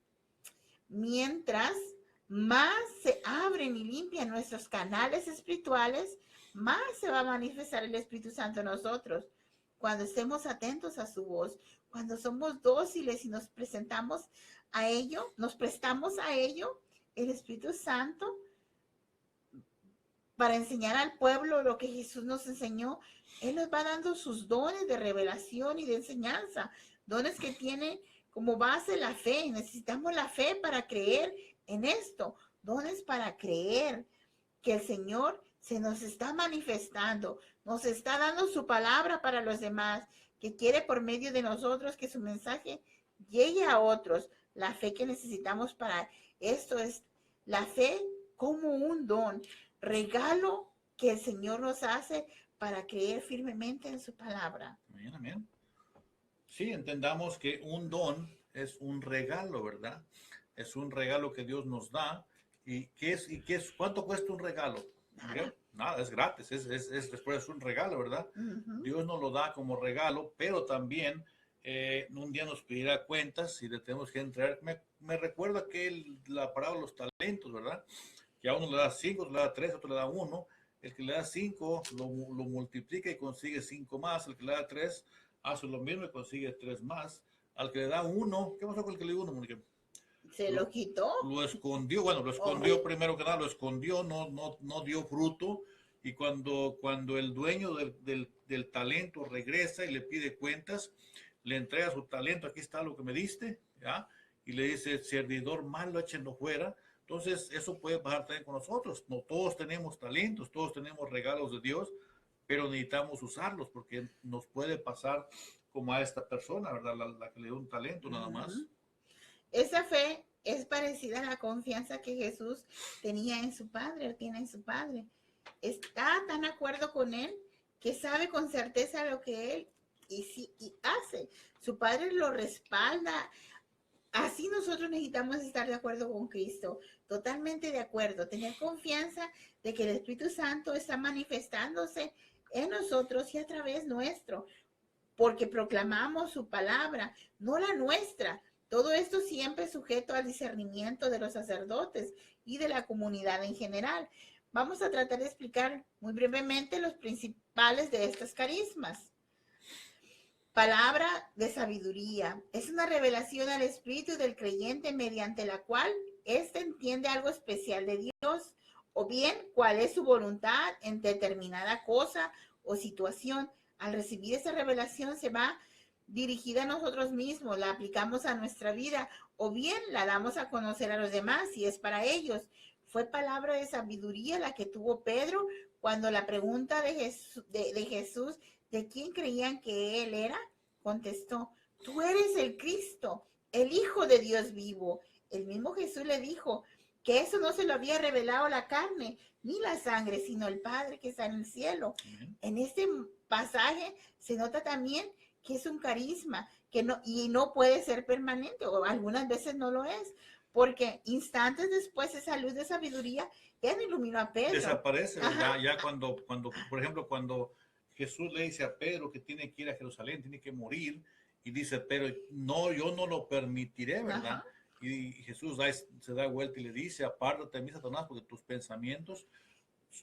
Mientras más se abren y limpian nuestros canales espirituales, más se va a manifestar el Espíritu Santo en nosotros. Cuando estemos atentos a su voz, cuando somos dóciles y nos presentamos a ello, nos prestamos a ello, el Espíritu Santo, para enseñar al pueblo lo que Jesús nos enseñó, Él nos va dando sus dones de revelación y de enseñanza, dones que tienen como base la fe. Necesitamos la fe para creer en esto, dones para creer que el Señor se nos está manifestando, nos está dando su palabra para los demás, que quiere por medio de nosotros que su mensaje llegue a otros. La fe que necesitamos para esto es la fe como un don, regalo que el Señor nos hace para creer firmemente en su palabra. Amén, amén. Sí, entendamos que un don es un regalo, ¿verdad? Es un regalo que Dios nos da. ¿Y qué es? ¿Cuánto cuesta un regalo? Nada. Nada, es gratis, después es un regalo, ¿verdad? Uh-huh. Dios nos lo da como regalo, pero también un día nos pedirá cuentas y le tenemos que entregar. Me recuerda que la parábola de los talentos, ¿verdad? Que a uno le da 5, otro le da 3, otro le da 1. El que le da 5 lo multiplica y consigue 5 más. El que le da 3 hace lo mismo y consigue 3 más. Al que le da 1, ¿qué pasó con el que le dio 1, Mónica? Se lo quitó. Lo escondió, bueno, lo escondió primero que nada, lo escondió, no dio fruto. Y cuando el dueño del talento regresa y le pide cuentas, le entrega su talento, aquí está lo que me diste, ¿ya? Y le dice, servidor malo, échenlo fuera. Entonces, eso puede pasar también con nosotros. No todos tenemos talentos, todos tenemos regalos de Dios, pero necesitamos usarlos porque nos puede pasar como a esta persona, ¿verdad? La que le dio un talento nada más. Esa fe es parecida a la confianza que Jesús tenía en su Padre, tiene en su Padre. Está tan de acuerdo con Él que sabe con certeza lo que Él y hace. Su Padre lo respalda. Así nosotros necesitamos estar de acuerdo con Cristo, totalmente de acuerdo, tener confianza de que el Espíritu Santo está manifestándose en nosotros y a través nuestro, porque proclamamos su palabra, no la nuestra. Todo esto siempre sujeto al discernimiento de los sacerdotes y de la comunidad en general. Vamos a tratar de explicar muy brevemente los principales de estos carismas. Palabra de sabiduría. Es una revelación al espíritu del creyente mediante la cual éste entiende algo especial de Dios, o bien cuál es su voluntad en determinada cosa o situación. Al recibir esa revelación se va dirigida a nosotros mismos, la aplicamos a nuestra vida, o bien la damos a conocer a los demás si es para ellos. Fue palabra de sabiduría la que tuvo Pedro cuando la pregunta de Jesús ¿de quién creían que él era? Contestó, tú eres el Cristo, el Hijo de Dios vivo. El mismo Jesús le dijo que eso no se lo había revelado la carne ni la sangre, sino el Padre que está en el cielo. En este pasaje se nota también que es un carisma que no puede ser permanente, o algunas veces no lo es, porque instantes después esa luz de sabiduría ya no iluminó a Pedro. Desaparece, ¿verdad? Ya cuando, por ejemplo, cuando Jesús le dice a Pedro que tiene que ir a Jerusalén, tiene que morir, y dice, pero no, yo no lo permitiré, ¿verdad? Ajá. Y Jesús se da vuelta y le dice, apártate de mí, Satanás, porque tus pensamientos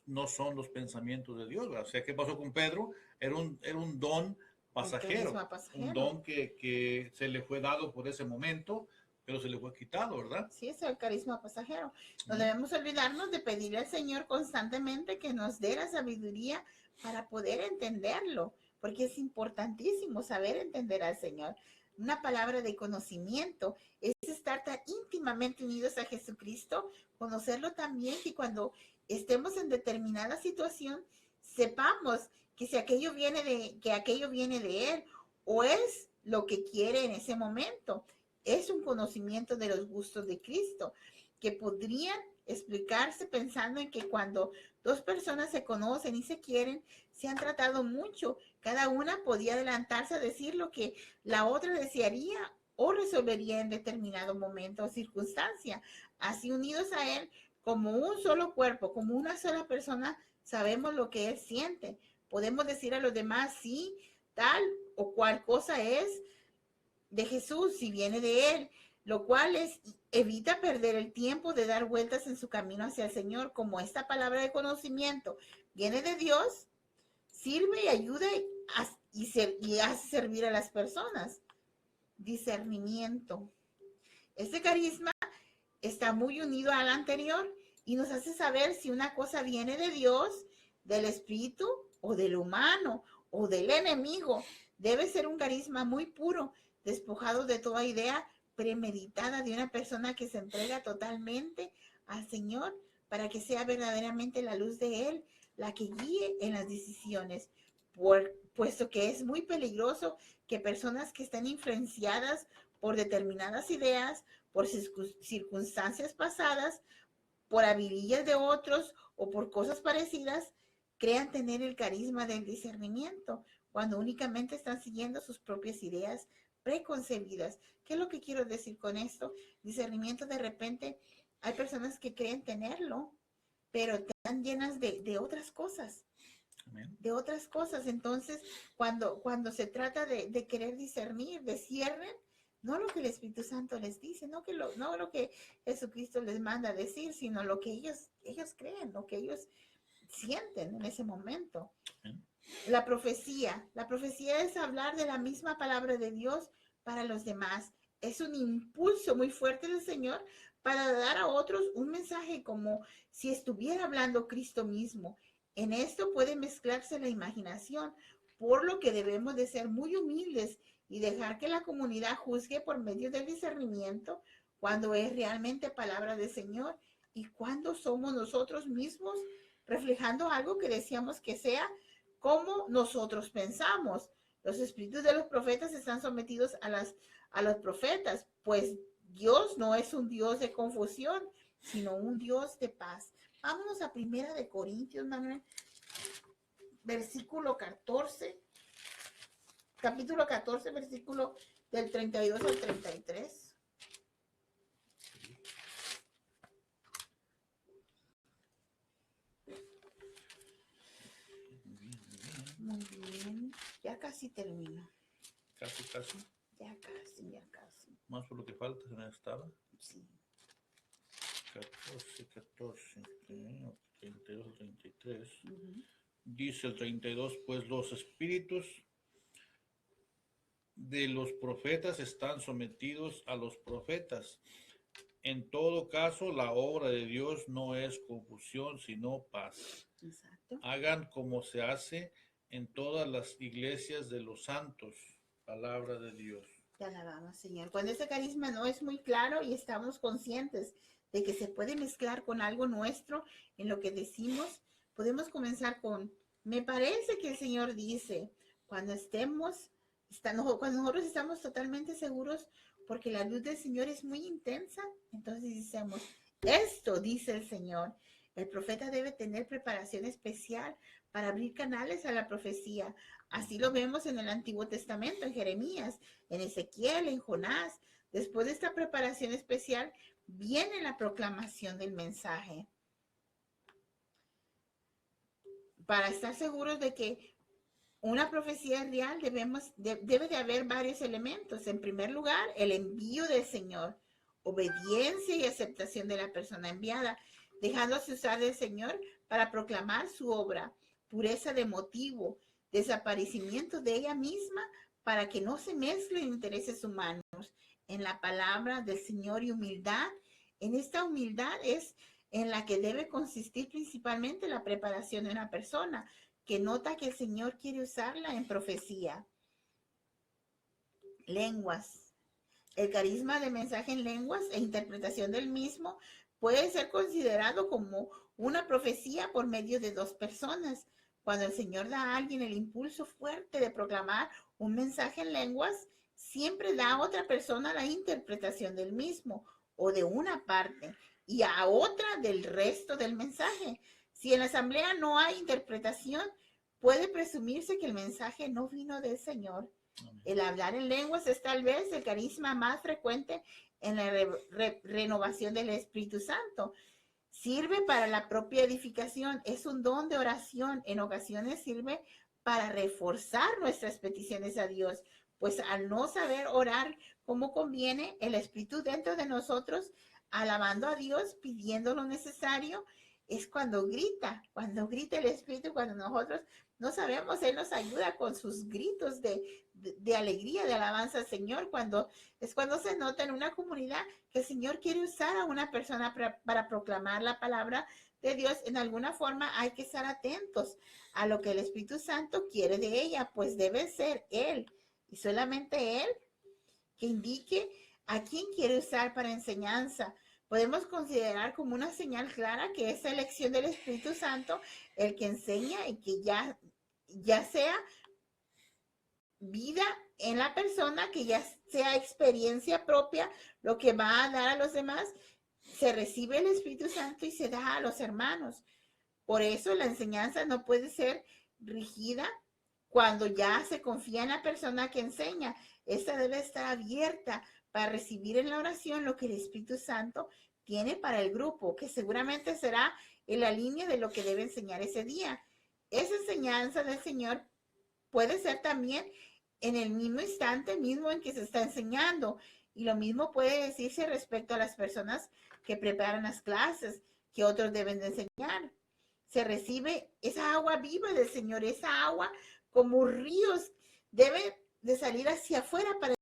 no son los pensamientos de Dios, ¿verdad? O sea, ¿qué pasó con Pedro? Era un don pasajero, un don que se le fue dado por ese momento, pero se le fue quitado, ¿verdad? Sí, es el carisma pasajero. No debemos olvidarnos de pedirle al Señor constantemente que nos dé la sabiduría para poder entenderlo, porque es importantísimo saber entender al Señor. Una palabra de conocimiento es estar tan íntimamente unidos a Jesucristo, conocerlo también, que cuando estemos en determinada situación, sepamos que si aquello viene de Él, o es lo que quiere en ese momento. Es un conocimiento de los gustos de Cristo, que podrían explicarse pensando en que cuando dos personas se conocen y se quieren, se han tratado mucho, Cada una podía adelantarse a decir lo que la otra desearía o resolvería en determinado momento o circunstancia. Así unidos a Él, como un solo cuerpo, como una sola persona, sabemos lo que Él siente. Podemos decir a los demás si tal o cual cosa es de Jesús, si viene de Él, lo cual evita perder el tiempo de dar vueltas en su camino hacia el Señor. Como esta palabra de conocimiento viene de Dios, sirve y ayuda y hace servir a las personas. Discernimiento. Este carisma está muy unido al anterior y nos hace saber si una cosa viene de Dios, del Espíritu o del humano o del enemigo. Debe ser un carisma muy puro, despojado de toda idea premeditada, de una persona que se entrega totalmente al Señor para que sea verdaderamente la luz de Él la que guíe en las decisiones, puesto que es muy peligroso que personas que están influenciadas por determinadas ideas, por circunstancias pasadas, por habilidades de otros o por cosas parecidas, crean tener el carisma del discernimiento, cuando únicamente están siguiendo sus propias ideas preconcebidas. ¿Qué es lo que quiero decir con esto? Discernimiento, de repente hay personas que creen tenerlo, pero están llenas de otras cosas. Amén. De otras cosas. Entonces, cuando se trata de querer discernir, disciernen, no lo que el Espíritu Santo les dice, no lo que Jesucristo les manda a decir, sino lo que ellos creen, lo que ellos sienten en ese momento. Amén. La profecía es hablar de la misma palabra de Dios para los demás. Es un impulso muy fuerte del Señor para dar a otros un mensaje como si estuviera hablando Cristo mismo. En esto puede mezclarse la imaginación, por lo que debemos de ser muy humildes y dejar que la comunidad juzgue por medio del discernimiento cuando es realmente palabra del Señor y cuando somos nosotros mismos reflejando algo que deseamos que sea como nosotros pensamos. Los espíritus de los profetas están sometidos a los profetas, pues Dios no es un Dios de confusión, sino un Dios de paz. Vámonos a 1 Corintios, Manuel, versículo 14, capítulo 14, versículo del 32 al 33. Muy bien, ya casi termino. Casi. Ya casi. Más por lo que falta, ¿se me estaba? Sí. 14, 32, 33. Dice el 32, pues los espíritus de los profetas están sometidos a los profetas. En todo caso, la obra de Dios no es confusión, sino paz. Exacto. Hagan como se hace en todas las iglesias de los santos. Palabra de Dios. Te alabamos, Señor. Cuando ese carisma no es muy claro y estamos conscientes de que se puede mezclar con algo nuestro en lo que decimos, podemos comenzar con, me parece que el Señor dice, cuando nosotros estamos totalmente seguros porque la luz del Señor es muy intensa, entonces decimos, esto dice el Señor. El profeta debe tener preparación especial para abrir canales a la profecía. Así lo vemos en el Antiguo Testamento, en Jeremías, en Ezequiel, en Jonás. Después de esta preparación especial, viene la proclamación del mensaje. Para estar seguros de que una profecía es real, debe de haber varios elementos. En primer lugar, el envío del Señor, obediencia y aceptación de la persona enviada, dejándose usar del Señor para proclamar su obra, pureza de motivo, desaparecimiento de ella misma para que no se mezclen intereses humanos en la palabra del Señor y humildad. En esta humildad es en la que debe consistir principalmente la preparación de una persona que nota que el Señor quiere usarla en profecía. Lenguas. El carisma de mensaje en lenguas e interpretación del mismo puede ser considerado como una profecía por medio de dos personas. Cuando el Señor da a alguien el impulso fuerte de proclamar un mensaje en lenguas, siempre da a otra persona la interpretación del mismo o de una parte y a otra del resto del mensaje. Si en la asamblea no hay interpretación, puede presumirse que el mensaje no vino del Señor. El hablar en lenguas es tal vez el carisma más frecuente en la renovación del Espíritu Santo. Sirve para la propia edificación, es un don de oración. En ocasiones sirve para reforzar nuestras peticiones a Dios, pues al no saber orar como conviene, el Espíritu dentro de nosotros, alabando a Dios, pidiendo lo necesario, es cuando grita el Espíritu, cuando nosotros no sabemos, Él nos ayuda con sus gritos de alegría, de alabanza al Señor, cuando se nota en una comunidad que el Señor quiere usar a una persona para proclamar la palabra de Dios. En alguna forma hay que estar atentos a lo que el Espíritu Santo quiere de ella, pues debe ser Él y solamente Él que indique a quién quiere usar para enseñanza. Podemos considerar como una señal clara que esa elección del Espíritu Santo, el que enseña y que ya sea vida en la persona, que ya sea experiencia propia, lo que va a dar a los demás, se recibe el Espíritu Santo y se da a los hermanos. Por eso la enseñanza no puede ser rígida cuando ya se confía en la persona que enseña. Esta debe estar abierta para recibir en la oración lo que el Espíritu Santo tiene para el grupo, que seguramente será en la línea de lo que debe enseñar ese día. Esa enseñanza del Señor puede ser también en el mismo instante mismo en que se está enseñando. Y lo mismo puede decirse respecto a las personas que preparan las clases, que otros deben de enseñar. Se recibe esa agua viva del Señor, esa agua como ríos debe de salir hacia afuera para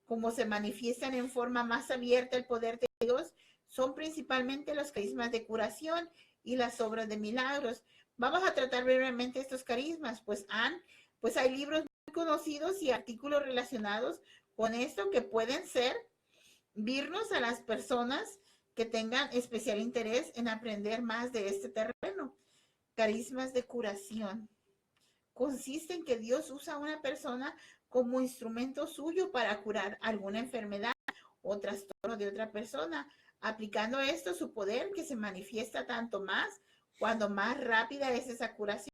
como se manifiestan en forma más abierta el poder de Dios, son principalmente los carismas de curación y las obras de milagros. Vamos a tratar brevemente estos carismas, pues hay libros muy conocidos y artículos relacionados con esto que pueden servirnos a las personas que tengan especial interés en aprender más de este terreno. Carismas de curación. Consiste en que Dios usa a una persona como instrumento suyo para curar alguna enfermedad o trastorno de otra persona, aplicando esto su poder, que se manifiesta tanto más cuando más rápida es esa curación.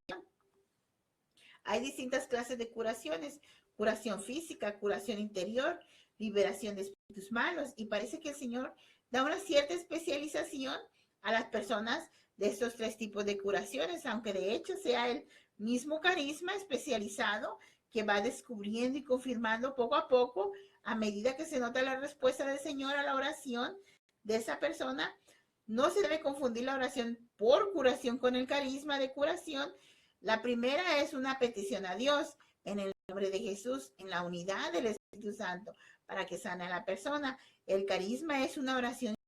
Hay distintas clases de curaciones: curación física, curación interior, liberación de espíritus malos, y parece que el Señor da una cierta especialización a las personas de estos tres tipos de curaciones, aunque de hecho sea el mismo carisma especializado que va descubriendo y confirmando poco a poco, a medida que se nota la respuesta del Señor a la oración de esa persona. No se debe confundir la oración por curación con el carisma de curación. La primera es una petición a Dios en el nombre de Jesús, en la unidad del Espíritu Santo, para que sane a la persona. El carisma es una oración